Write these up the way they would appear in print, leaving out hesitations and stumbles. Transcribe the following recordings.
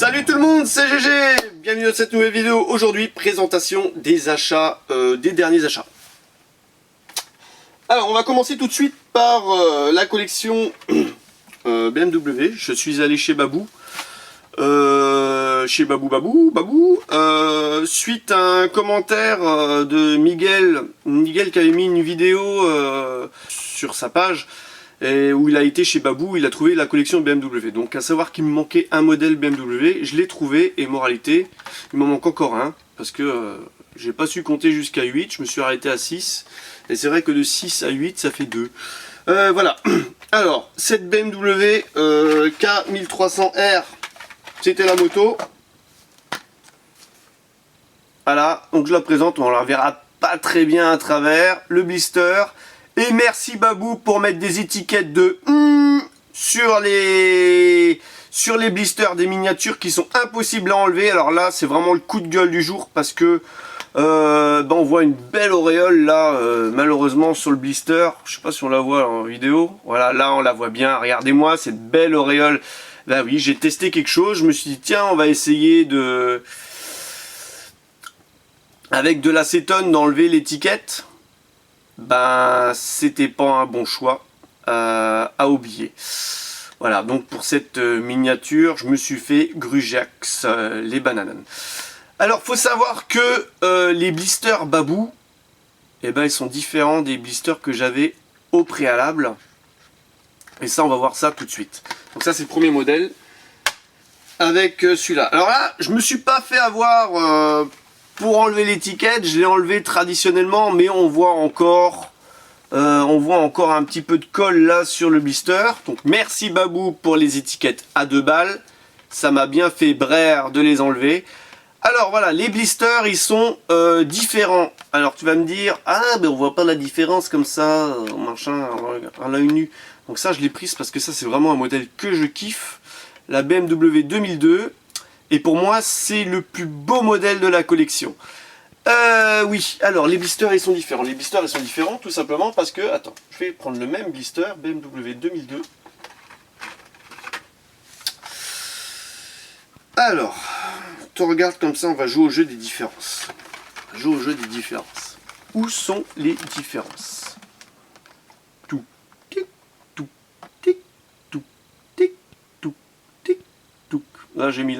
Salut tout le monde, c'est GG. Bienvenue dans cette nouvelle vidéo. Aujourd'hui, présentation des achats, des derniers achats. Alors, on va commencer tout de suite par la collection BMW. Je suis allé chez Babou. Chez Babou, suite à un commentaire de Miguel qui avait mis une vidéo sur sa page et où il a été chez Babou, il a trouvé la collection BMW. Donc à savoir qu'il me manquait un modèle BMW, je l'ai trouvé et moralité, il m'en manque encore un parce que j'ai pas su compter jusqu'à 8, je me suis arrêté à 6 et c'est vrai que de 6 à 8 ça fait 2. Voilà, alors cette BMW K1300R, c'était la moto. Voilà, donc je la présente, on la verra pas très bien à travers, le blister. Et merci Babou pour mettre des étiquettes de sur les blisters des miniatures qui sont impossibles à enlever. Alors là, c'est vraiment le coup de gueule du jour parce que on voit une belle auréole là, malheureusement sur le blister. Je sais pas si on la voit en vidéo. Voilà, là on la voit bien. Regardez-moi cette belle auréole. Là oui, j'ai testé quelque chose. Je me suis dit tiens, on va essayer de avec de l'acétone d'enlever l'étiquette. Ben c'était pas un bon choix à oublier. Voilà, donc pour cette miniature, je me suis fait Grujax, les bananes. Alors, faut savoir que les blisters Babou, eh ben, ils sont différents des blisters que j'avais au préalable. Et ça, on va voir ça tout de suite. Donc ça, c'est le premier modèle avec celui-là. Alors là, je me suis pas fait avoir pour enlever l'étiquette. Je l'ai enlevé traditionnellement, mais on voit encore un petit peu de colle là sur le blister. Donc merci Babou pour les étiquettes à 2 balles. Ça m'a bien fait braire de les enlever. Alors voilà, les blisters ils sont différents. Alors tu vas me dire, ah mais on voit pas la différence comme ça, machin, à l'œil nu. Donc ça je l'ai prise parce que ça c'est vraiment un modèle que je kiffe. La BMW 2002. Et pour moi c'est le plus beau modèle de la collection. Oui, alors les blisters ils sont différents. Les blisters ils sont différents tout simplement parce que, attends, je vais prendre le même blister, BMW 2002. Alors, tu regardes comme ça, on va jouer au jeu des différences. Jouer au jeu des différences. Où sont les différences? Tout, tic, tout, tic, tout, tic, tout, tic, tout. Là j'ai mis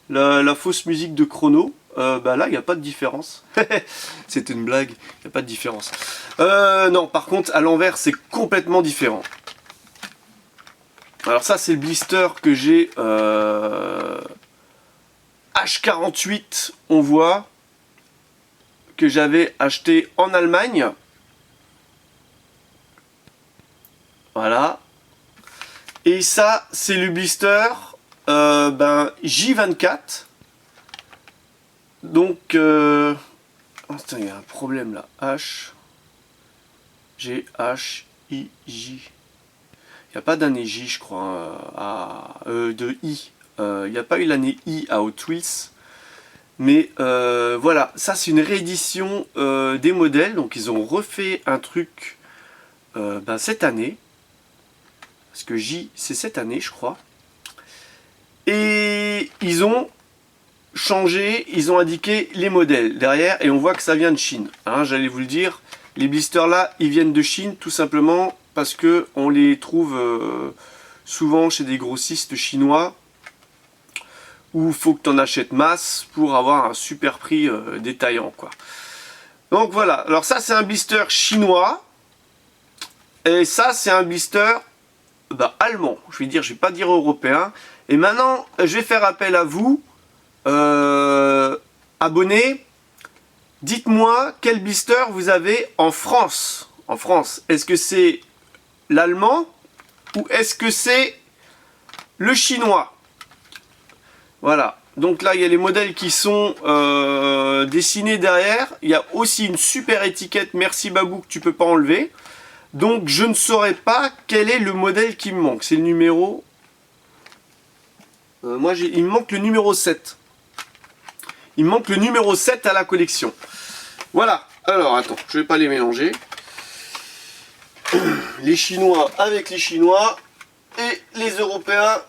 la fausse musique de chrono. Bah là il n'y a pas de différence. C'était une blague, il n'y a pas de différence. Non, par contre à l'envers c'est complètement différent. Alors ça c'est le blister que j'ai H48, on voit que j'avais acheté en Allemagne. Voilà. Et ça c'est le blister J24. Donc, oh, putain, il y a un problème là. H, G, H, I, J. Il n'y a pas d'année J, je crois, de I. Il n'y a pas eu l'année I à Hot Wheels. Mais voilà, ça c'est une réédition des modèles. Donc, ils ont refait un truc cette année. Parce que J, c'est cette année, je crois. Et ils ont changé, ils ont indiqué les modèles derrière et on voit que ça vient de Chine. Hein, j'allais vous le dire, les blisters là, ils viennent de Chine tout simplement parce que on les trouve souvent chez des grossistes chinois où il faut que tu en achètes masse pour avoir un super prix détaillant quoi. Donc voilà, alors ça c'est un blister chinois et ça c'est un blister allemand. Je vais dire, je vais pas dire européen. Et maintenant, je vais faire appel à vous. Abonnés, dites-moi quel blister vous avez en France. En France, est-ce que c'est l'allemand ou est-ce que c'est le chinois? Voilà, donc là il y a les modèles qui sont dessinés derrière. Il y a aussi une super étiquette, merci Babou, que tu peux pas enlever. Donc je ne saurais pas quel est le modèle qui me manque. C'est le numéro... moi il me manque le numéro 7. Il me manque le numéro 7 à la collection. Voilà. Alors, attends, je vais pas les mélanger. Les Chinois avec les Chinois et les Européens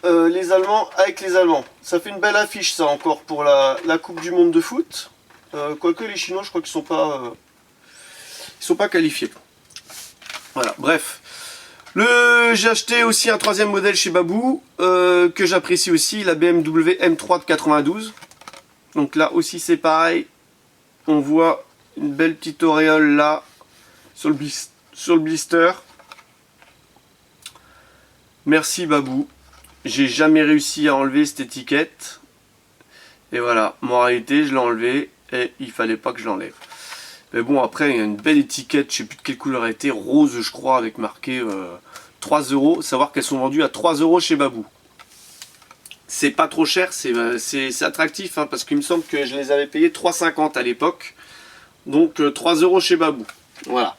les Allemands avec les Allemands. Ça fait une belle affiche ça encore pour la Coupe du Monde de foot. Quoique les Chinois, je crois qu'ils sont pas qualifiés. Voilà, bref. J'ai acheté aussi un troisième modèle chez Babou, que j'apprécie aussi, la BMW M3 de 92. Donc là aussi c'est pareil. On voit une belle petite auréole là, sur le blister. Merci Babou. J'ai jamais réussi à enlever cette étiquette. Et voilà, moralité, je l'ai enlevé et il fallait pas que je l'enlève. Mais bon, après, il y a une belle étiquette, je sais plus de quelle couleur elle était, rose je crois, avec marqué 3 €. Savoir qu'elles sont vendues à 3 € chez Babou. C'est pas trop cher, c'est attractif, hein, parce qu'il me semble que je les avais payés 3,50 à l'époque. Donc 3 € chez Babou. Voilà.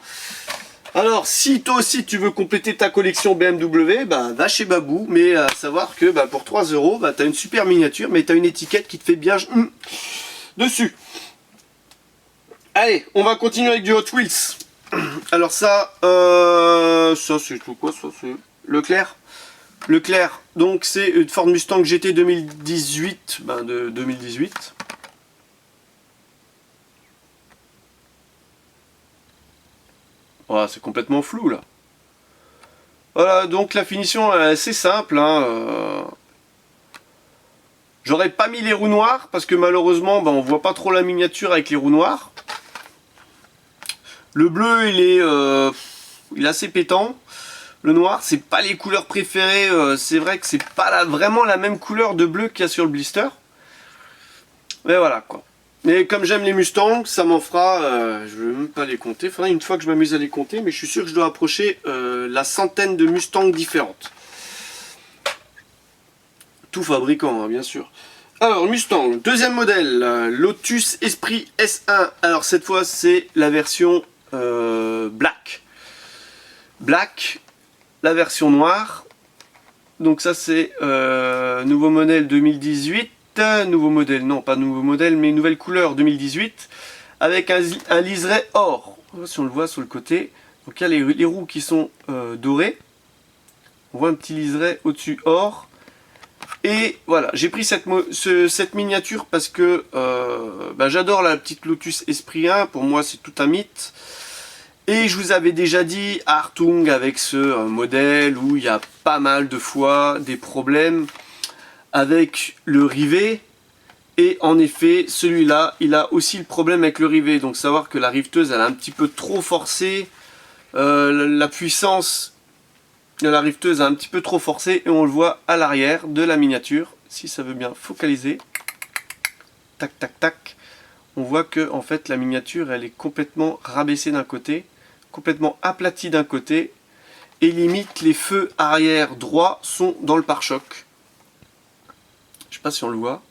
Alors, si toi aussi tu veux compléter ta collection BMW, bah, va chez Babou, mais à savoir que bah, pour 3 €, bah, tu as une super miniature, mais tu as une étiquette qui te fait bien dessus. Allez, on va continuer avec du Hot Wheels. Alors ça c'est tout quoi, ça c'est Leclerc. Leclerc, donc c'est une Ford Mustang GT 2018, ben de 2018. Voilà, c'est complètement flou là. Voilà, donc la finition est assez simple. Hein, J'aurais pas mis les roues noires parce que malheureusement ben, on voit pas trop la miniature avec les roues noires. Le bleu il est assez pétant. Le noir c'est pas les couleurs préférées. C'est vrai que c'est pas vraiment la même couleur de bleu qu'il y a sur le blister. Mais voilà quoi. Mais comme j'aime les Mustangs, ça m'en fera, je ne vais même pas les compter, il faudrait une fois que je m'amuse à les compter, mais je suis sûr que je dois approcher la centaine de Mustangs différentes. Tout fabricant, hein, bien sûr. Alors, Mustang, deuxième modèle, Lotus Esprit S1. Alors, cette fois, c'est la version Black. Black, la version noire. Donc ça, c'est nouveau modèle 2018. Nouveau modèle, non pas nouveau modèle, mais nouvelle couleur 2018 avec un liseré or. Si on le voit sur le côté, donc il y a les roues qui sont dorées. On voit un petit liseré au-dessus or. Et voilà, j'ai pris cette miniature parce que bah, j'adore la petite Lotus Esprit 1. Pour moi, c'est tout un mythe. Et je vous avais déjà dit à Hartung avec ce modèle où il y a pas mal de fois des problèmes avec le rivet. Et en effet, celui-là, il a aussi le problème avec le rivet. Donc savoir que la riveteuse, elle a un petit peu trop forcé. La puissance de la riveteuse a un petit peu trop forcé. Et on le voit à l'arrière de la miniature. Si ça veut bien focaliser. Tac, tac, tac. On voit que en fait, la miniature, elle est complètement rabaissée d'un côté. Complètement aplatie d'un côté. Et limite, les feux arrière droit sont dans le pare-choc. Je sais pas si on le voit.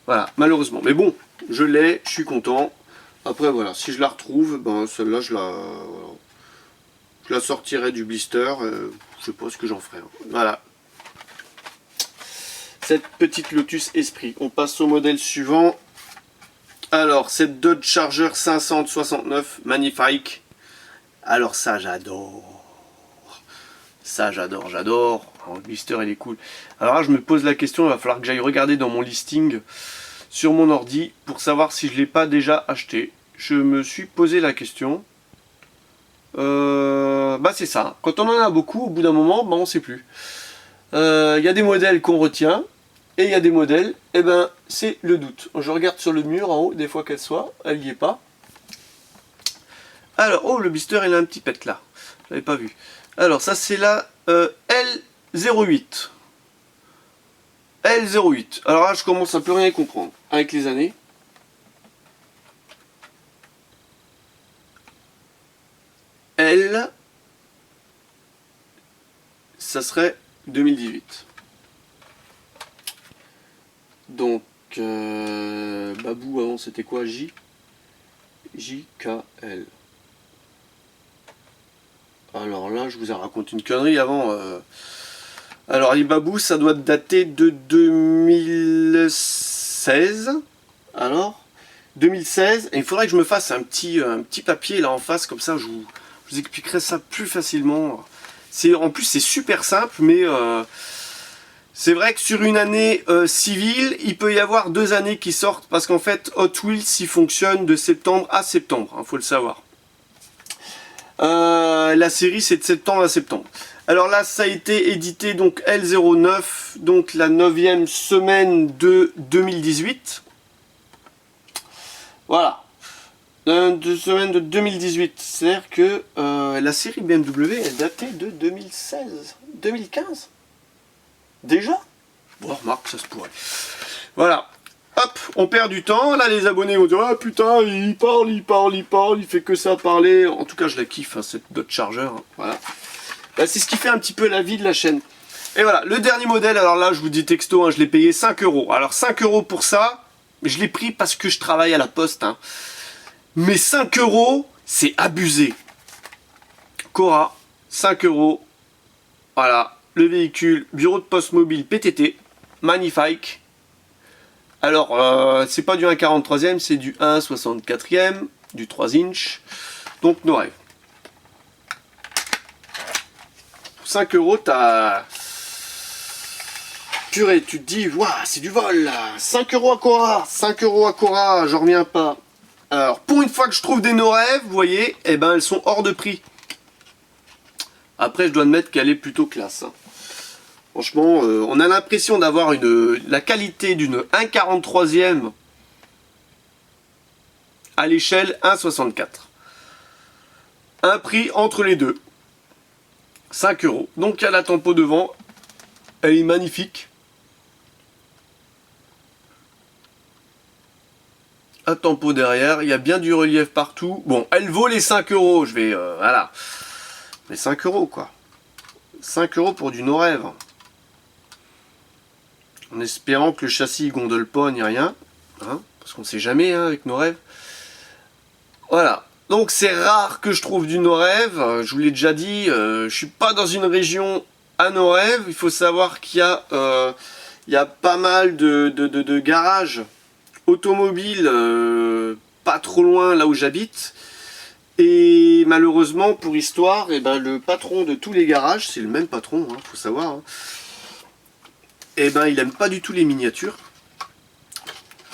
Voilà, malheureusement. Mais bon, je l'ai, je suis content. Après, voilà, si je la retrouve, ben celle-là, je la sortirai du blister. Je sais pas ce que j'en ferai. Voilà. Cette petite Lotus Esprit. On passe au modèle suivant. Alors, cette Dodge Charger 569, magnifique. Alors ça, j'adore. Ça, j'adore, j'adore. Le blister, il est cool. Alors là, je me pose la question, il va falloir que j'aille regarder dans mon listing sur mon ordi pour savoir si je ne l'ai pas déjà acheté. Je me suis posé la question. Bah c'est ça. Quand on en a beaucoup, au bout d'un moment, bah, on ne sait plus. Il y a des modèles qu'on retient et il y a des modèles, et ben c'est le doute. Je regarde sur le mur en haut, des fois qu'elle soit, elle n'y est pas. Alors, oh, le blister, il a un petit pet là. Je l'avais pas vu. Alors, ça, c'est la L08. L08. Alors là, je commence à plus rien comprendre avec les années. L, ça serait 2018. Donc, Babou, avant, c'était quoi? JKL. Alors là, je vous ai raconté une connerie avant. Alors les Babou, ça doit dater de 2016. Alors, 2016. Et il faudrait que je me fasse un petit papier là en face, comme ça je vous expliquerai ça plus facilement. En plus c'est super simple, mais C'est vrai que sur une année civile, il peut y avoir 2 années qui sortent, parce qu'en fait, Hot Wheels, il fonctionne de septembre à septembre, hein, faut le savoir. La série, c'est de septembre à septembre. Alors là, ça a été édité, donc L09, donc la 9e semaine de 2018. Voilà. De semaine de 2018. C'est-à-dire que la série BMW est datée de 2016, 2015. Déjà? Bon, remarque, ça se pourrait. Voilà. Hop, on perd du temps. Là, les abonnés vont dire, ah putain, il parle, il fait que ça parler. En tout cas, je la kiffe, hein, cette Dodge Charger. Hein. Voilà. Bah, c'est ce qui fait un petit peu la vie de la chaîne. Et voilà, le dernier modèle, alors là, je vous dis texto, hein, je l'ai payé 5 €. Alors 5 € pour ça, je l'ai pris parce que je travaille à la poste. Hein. Mais 5 €, c'est abusé. Cora, 5 €. Voilà, le véhicule, bureau de poste mobile PTT, magnifique. Alors, c'est pas du 1,43e, c'est du 1,64e, du 3 inch. Donc, nos rêves. Pour 5 €, t'as... Purée, tu te dis, waouh, c'est du vol là. 5 € à Cora, 5 € à Cora, j'en reviens pas. Alors, pour une fois que je trouve des no rêves, vous voyez, eh ben, elles sont hors de prix. Après, je dois admettre qu'elle est plutôt classe. Hein. Franchement, on a l'impression d'avoir la qualité d'une 1,43e à l'échelle 1,64. Un prix entre les deux. 5 €. Donc, il y a la tempo devant. Elle est magnifique. Un tempo derrière, il y a bien du relief partout. Bon, elle vaut les 5 €, je vais... voilà. Mais 5 € quoi. 5 € pour du no-rêve. En espérant que le châssis gondole pas ni rien. Hein, parce qu'on sait jamais hein, avec nos rêves. Voilà. Donc c'est rare que je trouve du no-rêve. Je vous l'ai déjà dit, je suis pas dans une région à no-rêve. Il faut savoir qu'il y a pas mal de garages automobiles pas trop loin là où j'habite. Et malheureusement, pour histoire, eh ben, le patron de tous les garages, c'est le même patron, hein, faut savoir, hein, eh ben, il aime pas du tout les miniatures.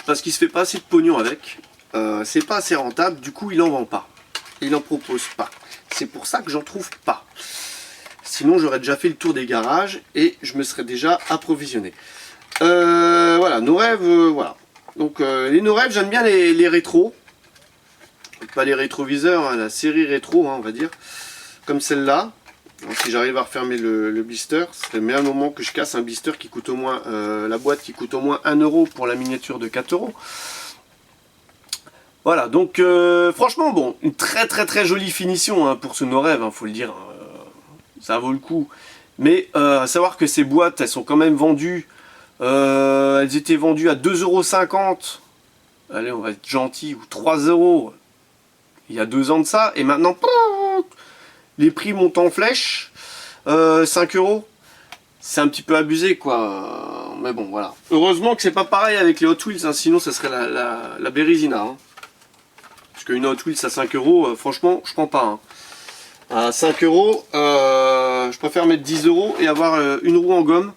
Parce qu'il se fait pas assez de pognon avec. C'est pas assez rentable, du coup il en vend pas. Il en propose pas. C'est pour ça que j'en trouve pas. Sinon j'aurais déjà fait le tour des garages et je me serais déjà approvisionné. Voilà, nos rêves, voilà. Donc les no rêves, j'aime bien les rétros. Pas les rétroviseurs, hein, la série rétro, hein, on va dire. Comme celle-là. Si j'arrive à refermer le blister, ce serait le meilleur moment que je casse un blister qui coûte au moins, la boîte qui coûte au moins 1 € pour la miniature de 4 €. Voilà, donc franchement, bon, une très jolie finition hein, pour ce no rêve, hein, faut le dire. Ça vaut le coup. Mais à savoir que ces boîtes, elles sont quand même vendues. Elles étaient vendues à 2,50 €. Allez, on va être gentil, ou 3 € il y a 2 ans de ça. Et maintenant, les prix montent en flèche. 5 €. C'est un petit peu abusé, quoi. Mais bon, voilà. Heureusement que c'est pas pareil avec les Hot Wheels, hein, sinon ça serait la Bérésina. Hein. Parce qu'une Hot Wheels à 5 €, franchement, je prends pas. Hein. À 5 €, je préfère mettre 10 € et avoir une roue en gomme.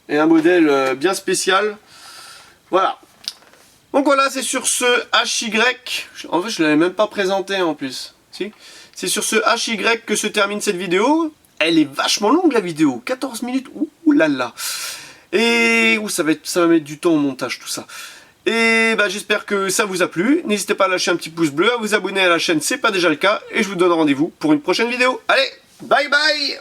Et un modèle bien spécial. Voilà. Donc voilà, c'est sur ce HY. En fait, je ne l'avais même pas présenté en plus. Si. C'est sur ce HY que se termine cette vidéo. Elle est vachement longue la vidéo. 14 minutes. Ouh là là. Et ça va mettre du temps au montage tout ça. Et bah, j'espère que ça vous a plu. N'hésitez pas à lâcher un petit pouce bleu, à vous abonner à la chaîne, c'est pas déjà le cas. Et je vous donne rendez-vous pour une prochaine vidéo. Allez, bye bye!